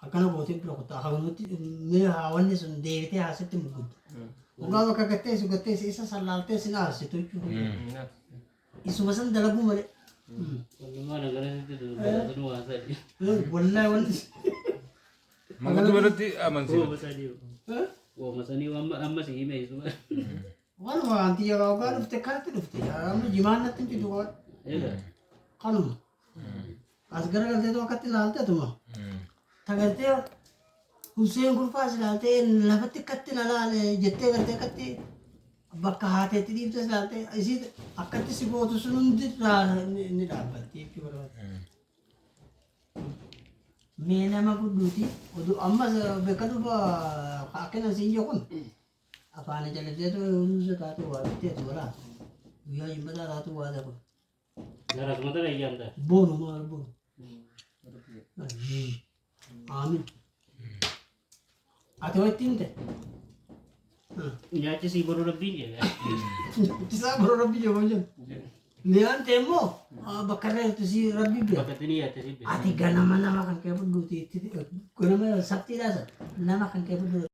Akkana gootee bira kutaa hawwanutti mee hawwanni sun deebitee haasitti mugudda. Ogaa bakka gatteessi isa sallaaltee sin aarsitu jechuudha. Isuma san dalaguu malee. Wallahi wanti. Mangatu berarti aman sih. Amma sih hime itu. Waanuma anti jagaa ogaa dhufte kanatti dhufte amma jimaannatti hin fidu kanuma. As garagaltee tokkotti ilaalte tuma. Tagartee Hussein Gurfaas ilaaltee lafatti akkatti ilaale jettee gartee akkatti bakka haateetti dhiibtes ilaalte isii akkatti si gootu sun hundi ni dhaabbatti jechuudha. Mee nama gudduuti oduu ammas bakka dhufa akkana siin jiru kun afaan jalatti hundi taatu waa bitteetu walaa guyyaa jimbataa taatu waa dhabu. Garas mata lagi anda. Boonu maal boonu. Amin. Ati wajjin himte? Nyachi sih baru lebih ya. Isaa biroo rabbi jedhamu jiru. Mi'aan ta'e immoo bakka irratti si rabbi bira. Bakka ini ya sih. Ati ganama nama kan kee fudhuuti ganama sabtiidhaas nama kan kee fudhuuti.